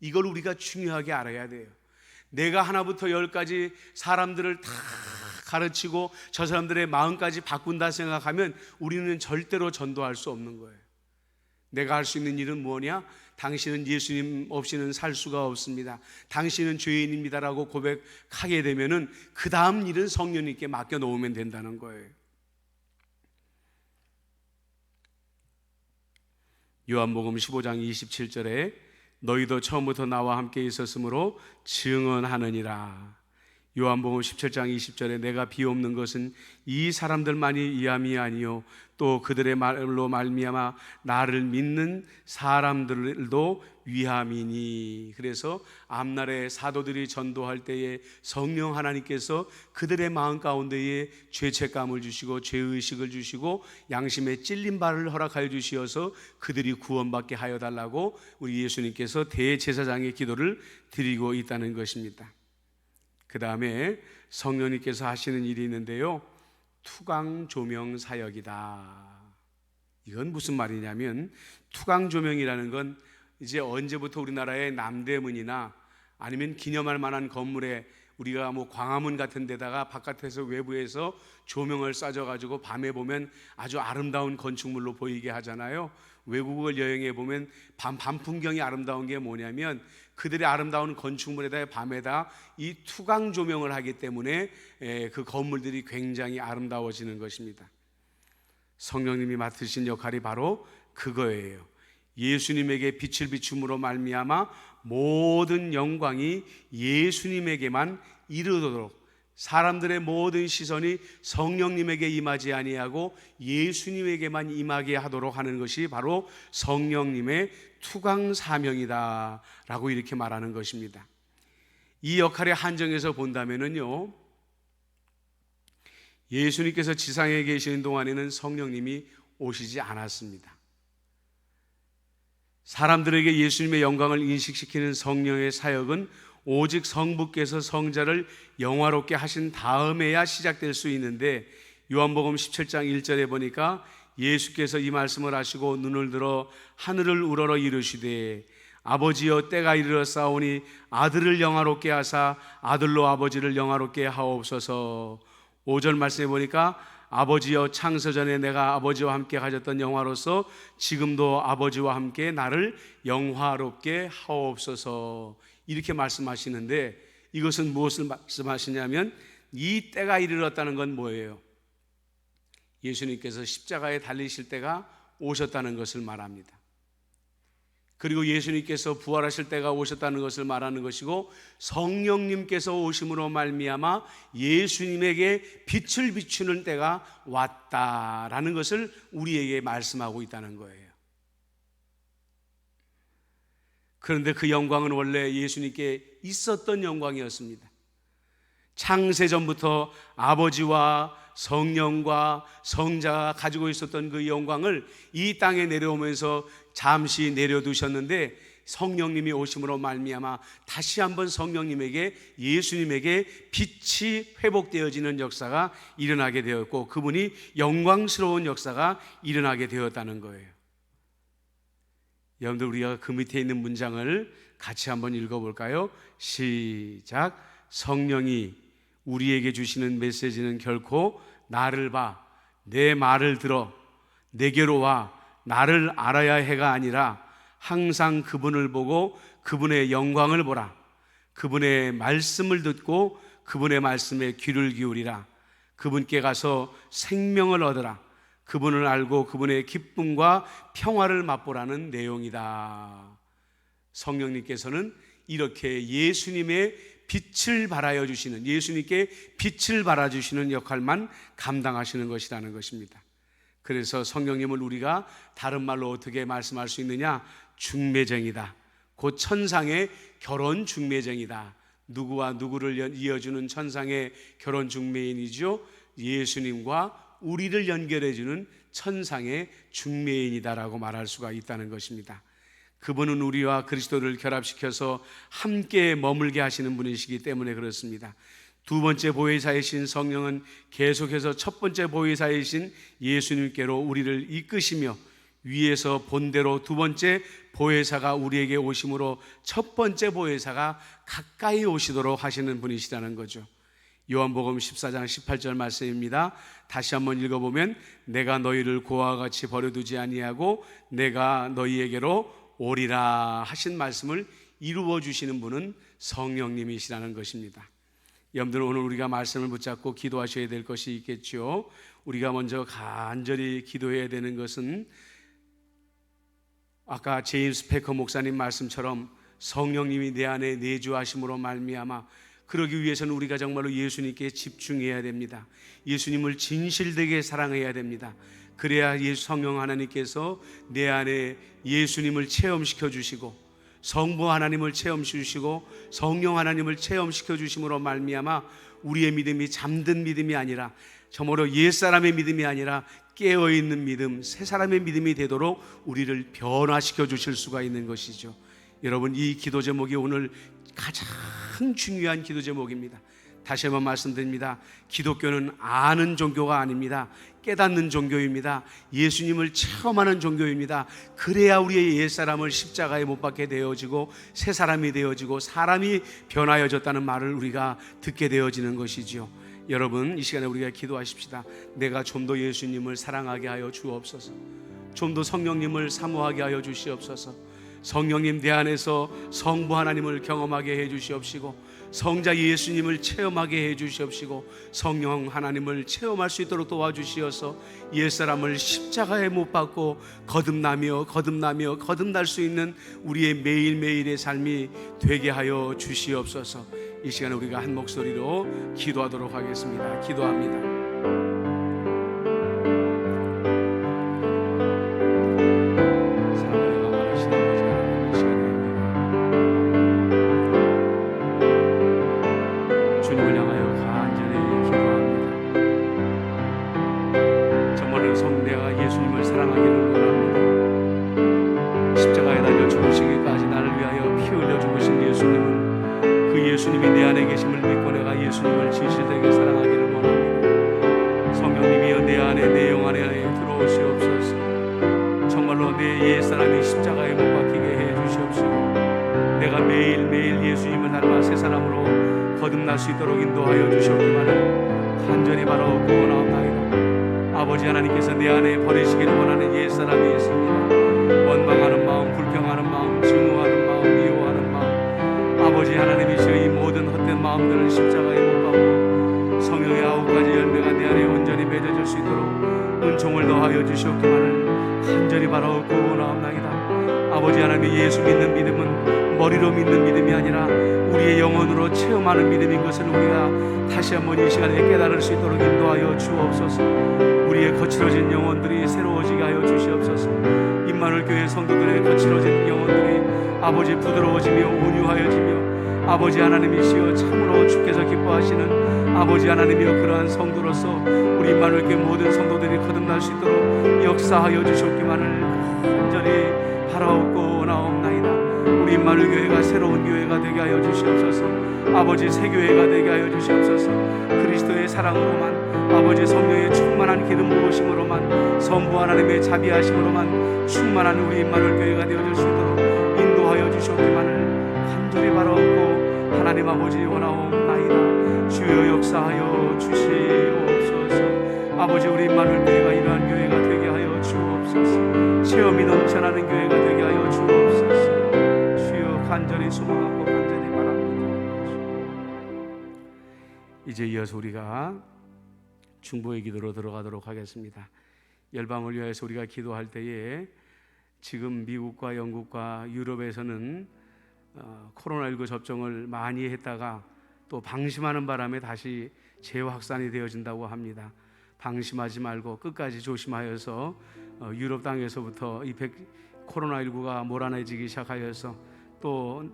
이걸 우리가 중요하게 알아야 돼요. 내가 하나부터 열까지 사람들을 다 가르치고 저 사람들의 마음까지 바꾼다 생각하면 우리는 절대로 전도할 수 없는 거예요. 내가 할 수 있는 일은 뭐냐? 당신은 예수님 없이는 살 수가 없습니다, 당신은 죄인입니다라고 고백하게 되면은 그 다음 일은 성령님께 맡겨놓으면 된다는 거예요. 요한복음 15장 27절에 너희도 처음부터 나와 함께 있었으므로 증언하느니라. 요한복음 17장 20절에 내가 비옵는 것은 이 사람들만이 이함이 아니요 또 그들의 말로 말미암아 나를 믿는 사람들도 위함이니. 그래서 앞날에 사도들이 전도할 때에 성령 하나님께서 그들의 마음 가운데에 죄책감을 주시고 죄의식을 주시고 양심의 찔린 발을 허락하여 주시어서 그들이 구원받게 하여 달라고 우리 예수님께서 대제사장의 기도를 드리고 있다는 것입니다. 그 다음에 성령님께서 하시는 일이 있는데요, 투광조명 사역이다. 이건 무슨 말이냐면, 투광조명이라는 건 이제 언제부터 우리나라의 남대문이나 아니면 기념할 만한 건물에 우리가 광화문 같은 데다가 바깥에서 외부에서 조명을 쏴줘가지고 밤에 보면 아주 아름다운 건축물로 보이게 하잖아요. 외국을 여행해 보면 밤 풍경이 아름다운 게 뭐냐면 그들의 아름다운 건축물에다 밤에다 이 투광 조명을 하기 때문에 그 건물들이 굉장히 아름다워지는 것입니다. 성령님이 맡으신 역할이 바로 그거예요. 예수님에게 빛을 비춤으로 말미암아 모든 영광이 예수님에게만 이르도록, 사람들의 모든 시선이 성령님에게 임하지 아니하고 예수님에게만 임하게 하도록 하는 것이 바로 성령님의 투광 사명이다 라고 이렇게 말하는 것입니다. 이 역할의 한정에서 본다면요, 예수님께서 지상에 계시는 동안에는 성령님이 오시지 않았습니다. 사람들에게 예수님의 영광을 인식시키는 성령의 사역은 오직 성부께서 성자를 영화롭게 하신 다음에야 시작될 수 있는데, 요한복음 17장 1절에 보니까 예수께서 이 말씀을 하시고 눈을 들어 하늘을 우러러 이르시되 아버지여 때가 이르렀사오니 아들을 영화롭게 하사 아들로 아버지를 영화롭게 하옵소서. 5절 말씀해 보니까 아버지여 창세전에 내가 아버지와 함께 가졌던 영화로서 지금도 아버지와 함께 나를 영화롭게 하옵소서, 이렇게 말씀하시는데, 이것은 무엇을 말씀하시냐면 이 때가 이르렀다는 건 뭐예요? 예수님께서 십자가에 달리실 때가 오셨다는 것을 말합니다. 그리고 예수님께서 부활하실 때가 오셨다는 것을 말하는 것이고, 성령님께서 오심으로 말미암아 예수님에게 빛을 비추는 때가 왔다라는 것을 우리에게 말씀하고 있다는 거예요. 그런데 그 영광은 원래 예수님께 있었던 영광이었습니다. 창세전부터 아버지와 성령과 성자가 가지고 있었던 그 영광을 이 땅에 내려오면서 잠시 내려두셨는데, 성령님이 오심으로 말미암아 다시 한번 성령님에게, 예수님에게 빛이 회복되어지는 역사가 일어나게 되었고, 그분이 영광스러운 역사가 일어나게 되었다는 거예요. 여러분들, 우리가 그 밑에 있는 문장을 같이 한번 읽어볼까요? 시작. 성령이 우리에게 주시는 메시지는 결코 나를 봐, 내 말을 들어, 내게로 와, 나를 알아야 해가 아니라 항상 그분을 보고 그분의 영광을 보라, 그분의 말씀을 듣고 그분의 말씀에 귀를 기울이라, 그분께 가서 생명을 얻으라, 그분을 알고 그분의 기쁨과 평화를 맛보라는 내용이다. 성령님께서는 이렇게 예수님의 빛을 발하여 주시는, 예수님께 빛을 발아주시는 역할만 감당하시는 것이라는 것입니다. 그래서 성령님을 우리가 다른 말로 어떻게 말씀할 수 있느냐? 중매쟁이다. 곧 천상의 결혼 중매쟁이다. 누구와 누구를 이어주는 천상의 결혼 중매인이죠. 예수님과 우리를 연결해주는 천상의 중매인이다라고 말할 수가 있다는 것입니다. 그분은 우리와 그리스도를 결합시켜서 함께 머물게 하시는 분이시기 때문에 그렇습니다. 두 번째 보혜사이신 성령은 계속해서 첫 번째 보혜사이신 예수님께로 우리를 이끄시며, 위에서 본대로 두 번째 보혜사가 우리에게 오심으로 첫 번째 보혜사가 가까이 오시도록 하시는 분이시라는 거죠. 요한복음 14장 18절 말씀입니다. 다시 한번 읽어보면, 내가 너희를 고아와 같이 버려두지 아니하고 내가 너희에게로 오리라 하신 말씀을 이루어 주시는 분은 성령님이시라는 것입니다. 여러분들, 오늘 우리가 말씀을 붙잡고 기도하셔야 될 것이 있겠죠. 우리가 먼저 간절히 기도해야 되는 것은 아까 제임스 패커 목사님 말씀처럼 성령님이 내 안에 내주하심으로 말미암아, 그러기 위해서는 우리가 정말로 예수님께 집중해야 됩니다. 예수님을 진실되게 사랑해야 됩니다. 그래야 성령 하나님께서 내 안에 예수님을 체험시켜 주시고, 성부 하나님을 체험시켜 주시고, 성령 하나님을 체험시켜 주심으로 말미암아 우리의 믿음이 잠든 믿음이 아니라, 저모로 옛사람의 믿음이 아니라 깨어있는 믿음, 새 사람의 믿음이 되도록 우리를 변화시켜 주실 수가 있는 것이죠. 여러분, 이 기도 제목이 오늘 가장 중요한 기도 제목입니다. 다시 한번 말씀드립니다. 기독교는 아는 종교가 아닙니다. 깨닫는 종교입니다. 예수님을 체험하는 종교입니다. 그래야 우리의 옛사람을 십자가에 못 박게 되어지고 새 사람이 되어지고 사람이 변화해졌다는 말을 우리가 듣게 되어지는 것이지요. 여러분, 이 시간에 우리가 기도하십시다. 내가 좀 더 예수님을 사랑하게 하여 주옵소서. 좀 더 성령님을 사모하게 하여 주시옵소서. 성령님 내 안에서 성부 하나님을 경험하게 해 주시옵시고, 성자 예수님을 체험하게 해 주시옵시고, 성령 하나님을 체험할 수 있도록 도와주시어서 옛사람을 십자가에 못 박고 거듭나며 거듭날 수 있는 우리의 매일매일의 삶이 되게 하여 주시옵소서. 이 시간에 우리가 한 목소리로 기도하도록 하겠습니다. 기도합니다. 예수님이 내 안에 계심을 믿고 내가 예수님을 진실되게 사랑하기를 원합니다. 성령님이여, 내 안에, 내 영 안에 들어오시옵소서. 정말로 내 옛사람이 십자가에 못 박히게 해 주시옵시고, 내가 매일매일 예수님을 닮아 새 사람으로 거듭날 수 있도록 인도하여 주시옵기만을 간절히 바라옵고 나옵나이다. 아버지 하나님께서 내 안에 버리시기를 원하는 옛사람이 있습니다. 원망하는 마음, 불평하는 마음, 증오하는 마음, 미워하는 마음, 아버지 하나님이시여, 이 모든 헛된 마음들을 십자가에 못 박고 성령의 9가지 열매가 내 안에 온전히 맺어질 수 있도록 은총을 더하여 주시옵기만을 간절히 바라옵고 나옵나이다. 아버지 하나님, 예수 믿는 믿음은 머리로 믿는 믿음이 아니라 우리의 영혼으로 체험하는 믿음인 것을 우리가 다시 한번 이 시간에 깨달을 수 있도록 인도하여 주옵소서. 우리의 거칠어진 영혼들이 새로워지게 하여 주시옵소서. 임마누엘 교회 성도들의 거칠어진 영혼들이 아버지 부드러워지며 온유하여지며, 아버지 하나님이시여, 참으로 주께서 기뻐하시는 아버지 하나님이여, 그러한 성도로서 우리 임마누엘 교회 모든 성도들이 거듭날 수 있도록 역사하여 주셨기만을 간절히 바라옵고 나옵나이다. 우리 임마누엘 교회가 새로운 교회가 되게 하여 주시옵소서. 아버지, 새 교회가 되게 하여 주시옵소서. 그리스도의 사랑으로만, 아버지 성령의 충만한 기름 부으심으로만, 성부 하나님의 자비하심으로만 충만한 우리 임마누엘 교회가 되어질 수 있도록 인도하여 주시옵기만을 간절히 바라옵고 하나님 아버지 원하옵나이다. 주여 역사하여 주시옵소서. 아버지, 우리 임마누엘 교회가 이러한 교회가 되게 하여 주옵소서. 체험이 넘쳐나는 교회가 되게 하여 주옵소서. 주여 간절히 소망하고 간절히 바랍니다. 이제 이어서 우리가 중보의 기도로 들어가도록 하겠습니다. 열방을 위해서 우리가 기도할 때에 지금 미국과 영국과 유럽에서는 코로나19 접종을 많이 했다가 또 방심하는 바람에 다시 재확산이 되어진다고 합니다. 방심하지 말고 끝까지 조심하여서 유럽 땅에서부터 이 코로나19가 몰아내지기 시작하여서 또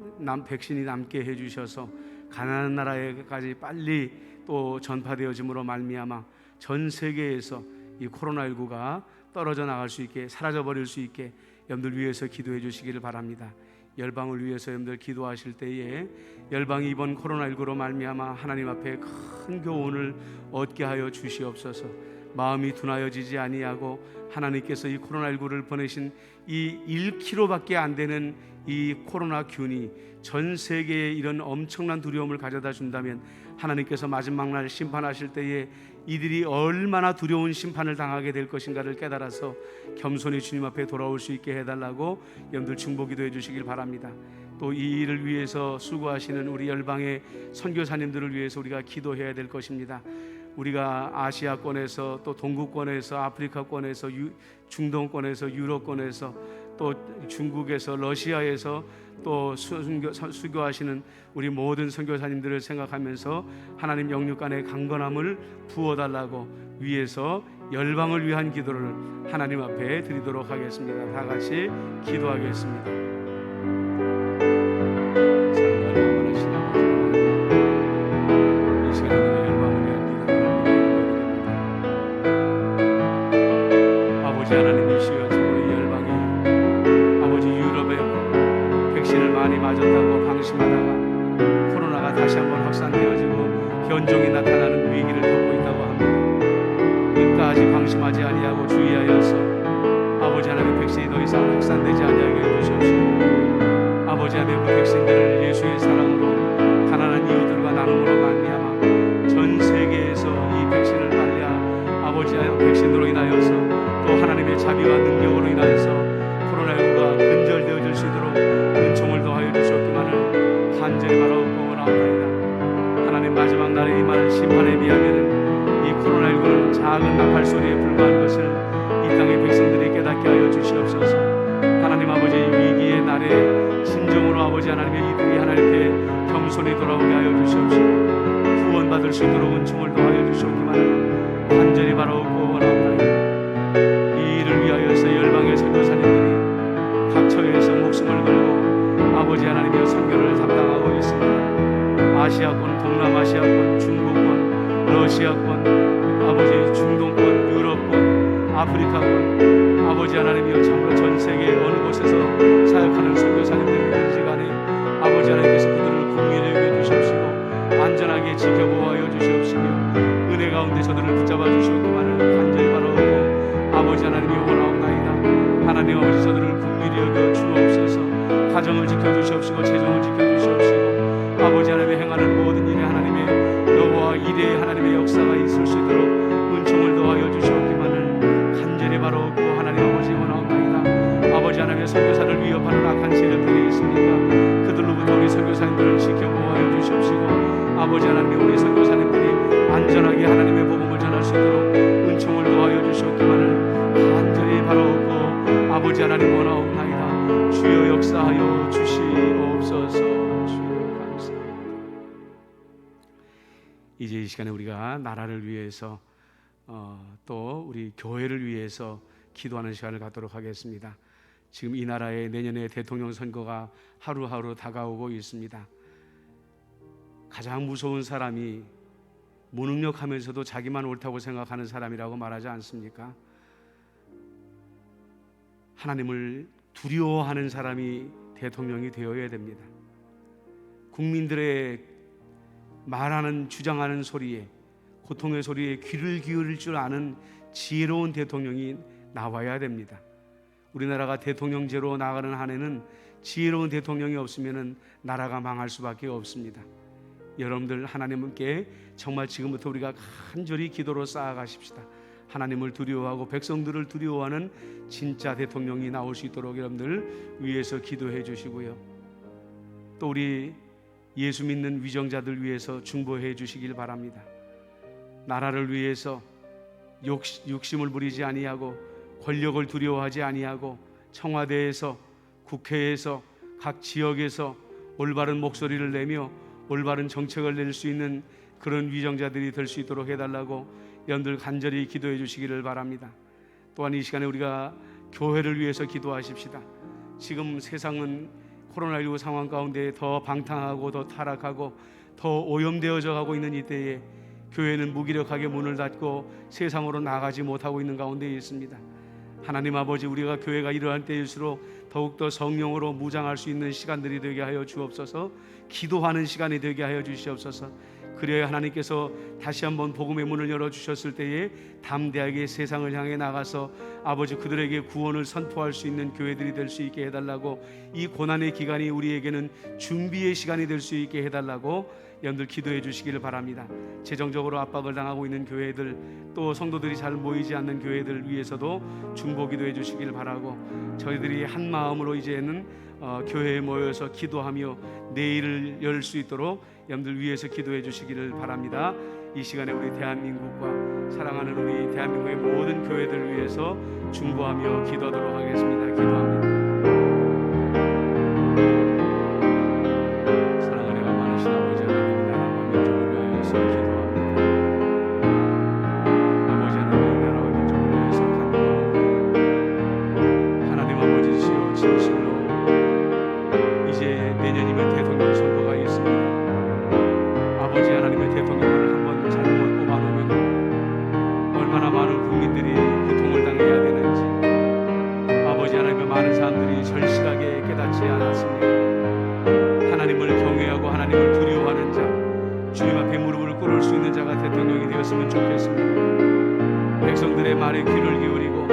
백신이 남게 해주셔서 가난한 나라에까지 빨리 또 전파되어짐으로 말미암아 전 세계에서 이 코로나19가 떨어져 나갈 수 있게, 사라져 버릴 수 있게 여러분들 위해서 기도해 주시기를 바랍니다. 열방을 위해서 여러분들 기도하실 때에 열방이 이번 코로나19로 말미암아 하나님 앞에 큰 교훈을 얻게 하여 주시옵소서. 마음이 둔하여지지 아니하고 하나님께서 이 코로나19를 보내신 이 1kg밖에 안 되는 이 코로나균이 전 세계에 이런 엄청난 두려움을 가져다 준다면 하나님께서 마지막 날 심판하실 때에 이들이 얼마나 두려운 심판을 당하게 될 것인가를 깨달아서 겸손히 주님 앞에 돌아올 수 있게 해달라고 여러분들 중보기도해 주시길 바랍니다. 또 이 일을 위해서 수고하시는 우리 열방의 선교사님들을 위해서 우리가 기도해야 될 것입니다. 우리가 아시아권에서 또 동구권에서 아프리카권에서 중동권에서 유럽권에서 또 중국에서 러시아에서 또 수교하시는 우리 모든 선교사님들을 생각하면서 하나님 영육간의 강건함을 부어달라고 위에서 열방을 위한 기도를 하나님 앞에 드리도록 하겠습니다. 다 같이 기도하겠습니다. 맞았다고 방심하다가 코로나가 다시 한번 확산되어지고 변종이 나타나는 위기를 겪고 있다고 합니다. 끝까지 방심하지 아니하고 주의하여서 아버지 하나님의 백신이 더 이상 확산되지 아니하게 해주시옵시고 아버지 하나님의 그 백신들을 예수의 사랑으로 가난한 이웃들과 나눔으로 말미암아 전 세계에서 이 백신을 달랴 아버지 하나님의 백신으로 인하여서 또 하나님의 자비와 능력으로 인하여서 코로나19가 근절되어질 수 있도록 은총을 더하여 주셨기만을 간절히 바라옵고 원하옵나이다. 하나님 마지막 날에 임할 심판에 비하면 이 코로나19는 작은 나팔 소리에 불과한 것을 이 땅의 백성들이 깨닫게 하여 주시옵소서. 하나님 아버지 위기의 날에 진정으로 아버지 하나님의 이들이 하나님께 겸손히 돌아오게 하여 주시옵시고 구원받을 수 있도록 은총을 더하여 주시옵기만을 간절히 바라옵고 원하옵나이다. 이 일을 위하여서 열방의 선교사님들이 각 처에서 목숨을 걸고 아버지 하나님의 선교를 담당하고 있습니다. 아시아권, 동남아시아권, 중국권, 러시아권, 아버지 중동권, 유럽권, 아프리카권, 아버지 하나님이여 참으로 전 세계 어느 곳에서 사역하는 선교사님들이든지 간에 아버지 하나님께서 그들을 긍휼히 여겨 주시옵시고 안전하게 지켜보아여 주시옵시며 은혜 가운데 저들을 붙잡아 주시옵기만을 간절히 바라오고 아버지 하나님이 원하옵나이다. 하나님 아버지 저들을 긍휼히 여겨 주옵소서. 가정을 지켜주시옵시고 재정을 지켜주시옵시고 아버지 하나님의 행하는 모든 일에 하나님의 여호와 이레의 하나님의 역사가 있을 수 있도록 은총을 더하여 주시옵기만을 간절히 바라옵고 하나님 아버지 원하옵나이다. 아버지 하나님의 선교사를 위협하는 악한 세력들이 있습니까? 그들로부터 우리 선교사님들을 지켜보아여 주시옵시고 아버지 하나님 우리 선교사님들이 안전하게 하나님의 복음을 전할 수 있도록 은총을 더하여 주시옵기만을 간절히 바라옵고 아버지 하나님 원하옵나이다. 주여 역사하여 주시옵소서. 주여 감사합니다. 이제 이 시간에 우리가 나라를 위해서 또 우리 교회를 위해서 기도하는 시간을 갖도록 하겠습니다. 지금 이 나라의 내년에 대통령 선거가 하루하루 다가오고 있습니다. 가장 무서운 사람이 무능력하면서도 자기만 옳다고 생각하는 사람이라고 말하지 않습니까? 하나님을 두려워하는 사람이 대통령이 되어야 됩니다. 국민들의 말하는 주장하는 소리에 고통의 소리에 귀를 기울일 줄 아는 지혜로운 대통령이 나와야 됩니다. 우리나라가 대통령제로 나가는 한해는 지혜로운 대통령이 없으면 나라가 망할 수밖에 없습니다. 여러분들 하나님께 정말 지금부터 우리가 간절히 기도로 쌓아가십시다. 하나님을 두려워하고 백성들을 두려워하는 진짜 대통령이 나올 수 있도록 여러분들 위해서 기도해 주시고요. 또 우리 예수 믿는 위정자들 위해서 중보해 주시길 바랍니다. 나라를 위해서 욕심을 부리지 아니하고 권력을 두려워하지 아니하고 청와대에서, 국회에서, 각 지역에서 올바른 목소리를 내며 올바른 정책을 낼 수 있는 그런 위정자들이 될 수 있도록 해달라고 여러분들 간절히 기도해 주시기를 바랍니다. 또한 이 시간에 우리가 교회를 위해서 기도하십시다. 지금 세상은 코로나19 상황 가운데 더 방탕하고 더 타락하고 더 오염되어져 가고 있는 이때에 교회는 무기력하게 문을 닫고 세상으로 나가지 못하고 있는 가운데 있습니다. 하나님 아버지, 우리가 교회가 이러한 때일수록 더욱더 성령으로 무장할 수 있는 시간들이 되게 하여 주옵소서. 기도하는 시간이 되게 하여 주시옵소서. 그래야 하나님께서 다시 한번 복음의 문을 열어주셨을 때에 담대하게 세상을 향해 나가서 아버지 그들에게 구원을 선포할 수 있는 교회들이 될 수 있게 해달라고, 이 고난의 기간이 우리에게는 준비의 시간이 될 수 있게 해달라고 여러분들 기도해 주시기를 바랍니다. 재정적으로 압박을 당하고 있는 교회들, 또 성도들이 잘 모이지 않는 교회들 위해서도 중보 기도해 주시기를 바라고, 저희들이 한 마음으로 이제는 교회에 모여서 기도하며 내일을 열 수 있도록 여러분들 위해서 기도해 주시기를 바랍니다. 이 시간에 우리 대한민국과 사랑하는 우리 대한민국의 모든 교회들 위해서 중보하며 기도하도록 하겠습니다. 기도합니다. 백성들의 말에 귀를 기울이고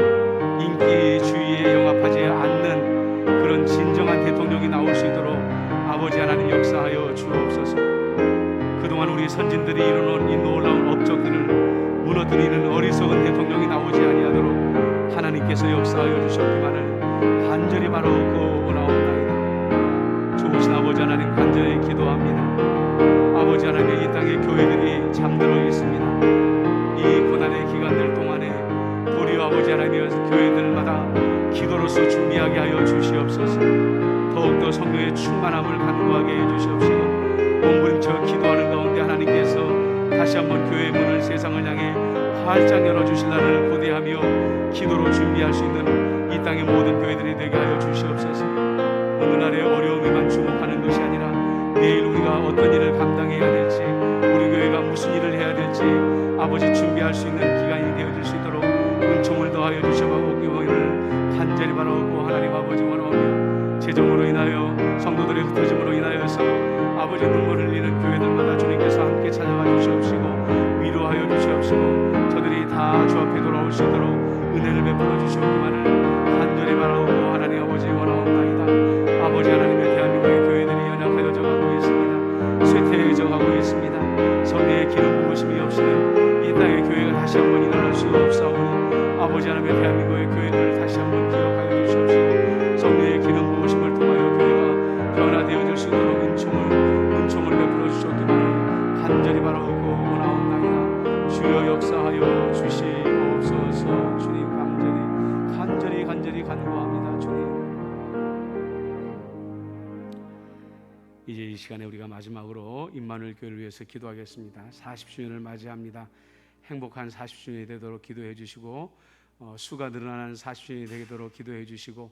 인기주의에 영합하지 않는 그런 진정한 대통령이 나올 수 있도록 아버지 하나님 역사하여 주옵소서. 그동안 우리 선진들이 이뤄놓은 이 놀라운 업적들을 무너뜨리는 어리석은 대통령이 나오지 아니하도록 하나님께서 역사하여 주셨기만을 간절히 바라옵고 원하옵나이다. 좋으신 아버지 하나님, 간절히 기도합니다. 아버지 하나님, 이 땅의 교회들이 잠들어 있습니다. 이 고난의 기간들 동안에 도리어 아버지 하나님의 교회들마다 기도로서 준비하게 하여 주시옵소서. 더욱더 성령의 충만함을 간구하게 해 주시옵시고, 몸부림쳐 기도하는 가운데 하나님께서 다시 한번 교회의 문을 세상을 향해 활짝 열어주실 날을 고대하며 기도로 준비할 수 있는 이 땅의 모든 교회들이 되게 하여 주시옵소서. 오늘날의 어려움에만 주목하는 것이 아니라 내일 우리가 어떤 일을 감당해야 될지, 우리 교회가 무슨 일을 해야 될지 아버지 준비할 수 있는 기간이 되어질 수 있도록 은총을 더하여 주셔가오기를 간절히 바라오고 하나님 아버지 원하오며, 재정으로 인하여 성도들의 흩어짐으로 인하여서 아버지 눈물을 흘리는 교회들마다 주님께서 함께 찾아와 주시옵시고 위로하여 주시옵시고, 저들이 다 주 앞에 돌아올 수 있도록 은혜를 베풀어 주시옵기만을 간절히 바라오고 하나님 아버지 원하옵나이다. 아버지 하나님의 대한민국의 교회들이 연약하여져 가고 있습니다. 쇠퇴해져 가고 있습니다. 성령의 기름 부으심이 없이는 이 땅의 교회가 다시 한번 일어날 수 없사오니 아버지 하나님의 대한민국의 교회들을 다시 한번 기억하여 주시옵시고, 성령의 기름 부으심을 통하여 교회가 변화되어질 수 있도록 은총을 베풀어 주셨기만을 간절히 바라오고 원하옵나이다. 주여 역사하여 주시옵소서. 주님 간절히 간구합니다. 주님, 이제 이 시간에 우리가 마지막으로 임마누엘 교회를 위해서 기도하겠습니다. 40주년을 맞이합니다. 행복한 40주년이 되도록 기도해 주시고, 수가 늘어나는 40주년이 되도록 기도해 주시고,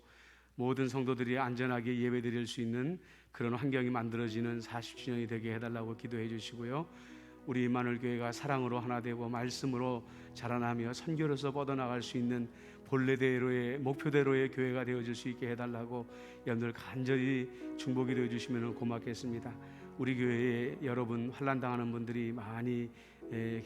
모든 성도들이 안전하게 예배드릴 수 있는 그런 환경이 만들어지는 40주년이 되게 해달라고 기도해 주시고요. 우리 임마누엘 교회가 사랑으로 하나 되고 말씀으로 자라나며 선교로서 뻗어나갈 수 있는 본래대로의 목표대로의 교회가 되어질 수 있게 해달라고 여러분들 간절히 중보기도 해주시면 고맙겠습니다. 우리 교회에 여러분 환난당하는 분들이 많이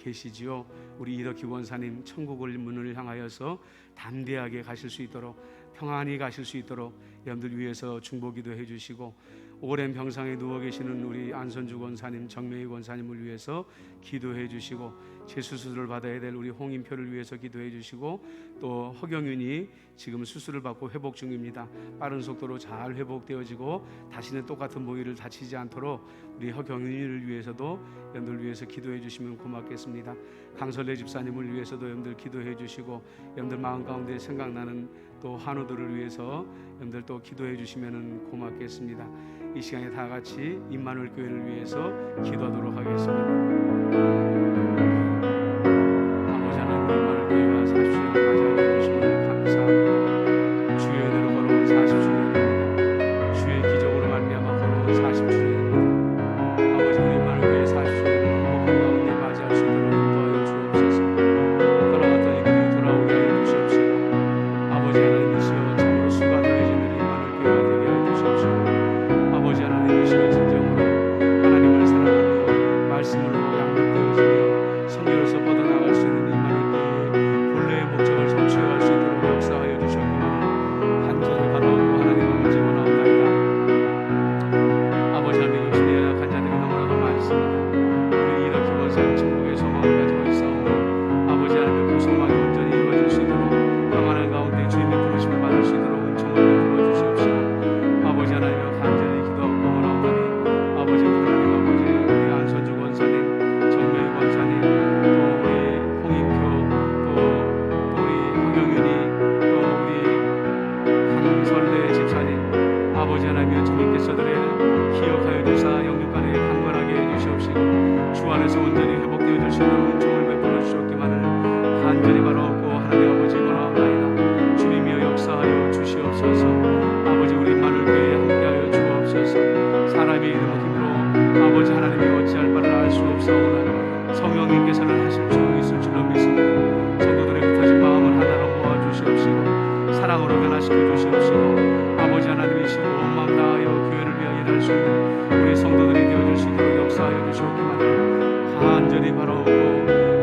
계시지요. 우리 이덕희 권사님 천국을 문을 향하여서 담대하게 가실 수 있도록, 평안히 가실 수 있도록 여러분들 위해서 중보기도 해주시고, 오랜 병상에 누워 계시는 우리 안선주 권사님, 정명희 권사님을 위해서 기도해 주시고, 재수술을 받아야 될 우리 홍인표를 위해서 기도해 주시고, 또 허경윤이 지금 수술을 받고 회복 중입니다. 빠른 속도로 잘 회복되어지고 다시는 똑같은 부위를 다치지 않도록 우리 허경윤이를 위해서도 여러분들 위해서 기도해 주시면 고맙겠습니다. 강설래 집사님을 위해서도 여러분들 기도해 주시고, 여러분들 마음 가운데 생각나는 또 환우들을 위해서 여러분들 또 기도해 주시면 고맙겠습니다. 이 시간에 다 같이 임마누엘 교회를 위해서 기도하도록 하겠습니다. 아버지 하나님, 임마누엘 교회가 40주년 맞이하게 해주시면 감사합니다. 주의 은혜로 걸어온 40주년입니다. 주의 기적으로 말미암아 걸어온 40주년입니다. 아버지, 우리 임마누엘 교회 40주년을 행복한 가운데 맞이할 수 있도록 인도하여 주옵소서. 떠나갔던 이들이 돌아오게 하여 주시옵시고, 아버지 하나님이시여 참으로 수가 더해지는 임마누엘 교회가 되게 하여 주시옵시고, 아버지 하나님이시여 진정으로 하나님을 사랑하며 말씀으로 양육되어지며 성령으로서 뻗어나갈 수 있는 임마누엘 교회의 본래의 목적을 성취할 수 있도록 역사하여 주셨기를 간절히 바라오고 하나님 아버지 원하옵나이다. 아버지 하나님, 요즘 내 연약한 자들이 너무나도 많습니다. 우리 이렇게 원산 천국의 소망을 가지고 있사오니 아버지 하나님, 그 소망이 온전히 이루어질 수 있도록 평안한 가운데 주님의 부르심을 받을 수 있도록 은총을 베풀어 주시옵시고, 아버지 하나님 간절히 기도하고 원하옵나니 아버지 하나님, 아버지 우리 안선주 권사님, 정명희 권사님, 또 우리 홍인표, 또 우리 허경윤이, 또 우리 강설래 집사님, 아버지 하나님 주님께서들의 기억하여 주사 영육간에 강건하게 해주시옵시고, 주 안에서 온전히 회복되어 주시는 은총을 베풀어 주셨기만을 간절히 바라옵고 하나님 아버지 원하옵나이다. 주님이여 역사하여 주시옵소서. 아버지, 우리 임마누엘 교회에 함께하여 주옵소서. 사람의 이름은 힘으로 아버지 하나님이 어찌할 바를 알 수 없사오나 성령님께서는 하실 줄 있을 줄로 믿습니다. 성도들의 흩어진 마음을 하나로 모아 주시옵시고, 사랑으로 변화시켜 주시옵시고, 아버지 하나님이시고 온 마음 다하여 교회를 위하여 일할 수 있는 우리 성도들이 되어줄 수 있도록 역사하여 주시옵기만을 간절히 바라옵고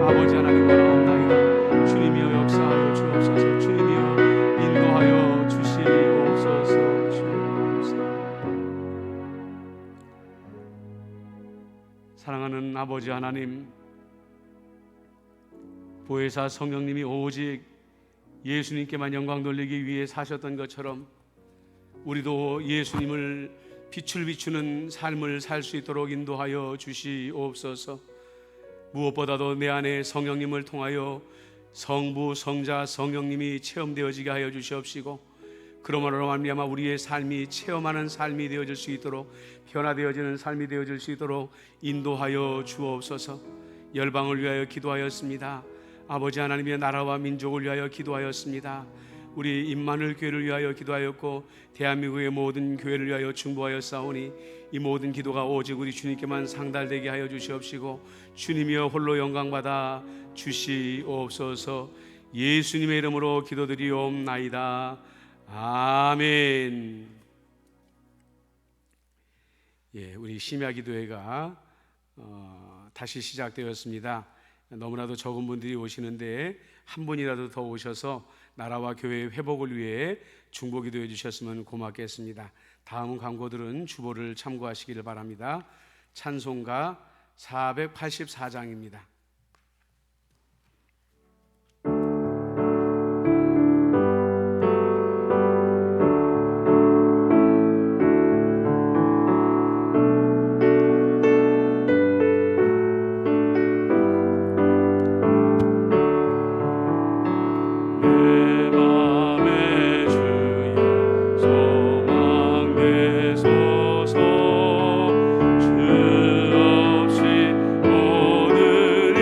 아버지 하나님 원하옵나이다. 주님이여 역사하여 주옵소서. 주님이여 인도하여 주시옵소서. 주옵소서. 사랑하는 아버지 하나님, 보혜사 성령님이 오직 예수님께만 영광 돌리기 위해 사셨던 것처럼 우리도 예수님을 빛을 비추는 삶을 살 수 있도록 인도하여 주시옵소서. 무엇보다도 내 안에 성령님을 통하여 성부, 성자, 성령님이 체험되어지게 하여 주시옵시고, 그러므로 말미암아 우리의 삶이 체험하는 삶이 되어질 수 있도록, 변화되어지는 삶이 되어질 수 있도록 인도하여 주옵소서. 열방을 위하여 기도하였습니다. 아버지 하나님의 나라와 민족을 위하여 기도하였습니다. 우리 임마누엘 교회를 위하여 기도하였고, 대한민국의 모든 교회를 위하여 중보하였사오니 이 모든 기도가 오직 우리 주님께만 상달되게 하여 주시옵시고, 주님이여 홀로 영광받아 주시옵소서. 예수님의 이름으로 기도드리옵나이다. 아멘. 예, 우리 심야기도회가 다시 시작되었습니다. 너무나도 적은 분들이 오시는데 한 분이라도 더 오셔서 나라와 교회의 회복을 위해 중보기도해 주셨으면 고맙겠습니다. 다음 광고들은 주보를 참고하시기를 바랍니다. 찬송가 484장입니다. 주 없이 모든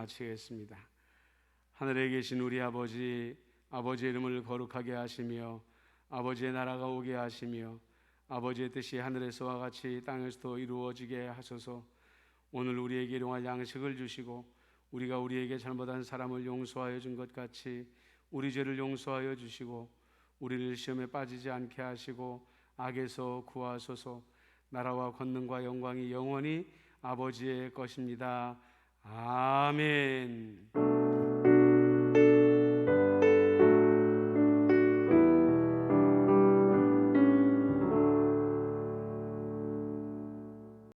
마치겠습니다. 하늘에 계신 우리 아버지, 아버지의 이름을 거룩하게 하시며 아버지의 나라가 오게 하시며 아버지의 뜻이 하늘에서와 같이 땅에서도 이루어지게 하소서. 오늘 우리에게 일용할 양식을 주시고 우리가 우리에게 잘못한 사람을 용서하여 준 것 같이 우리 죄를 용서하여 주시고 우리를 시험에 빠지지 않게 하시고 악에서 구하소서. 나라와 권능과 영광이 영원히 아버지의 것입니다. 아멘.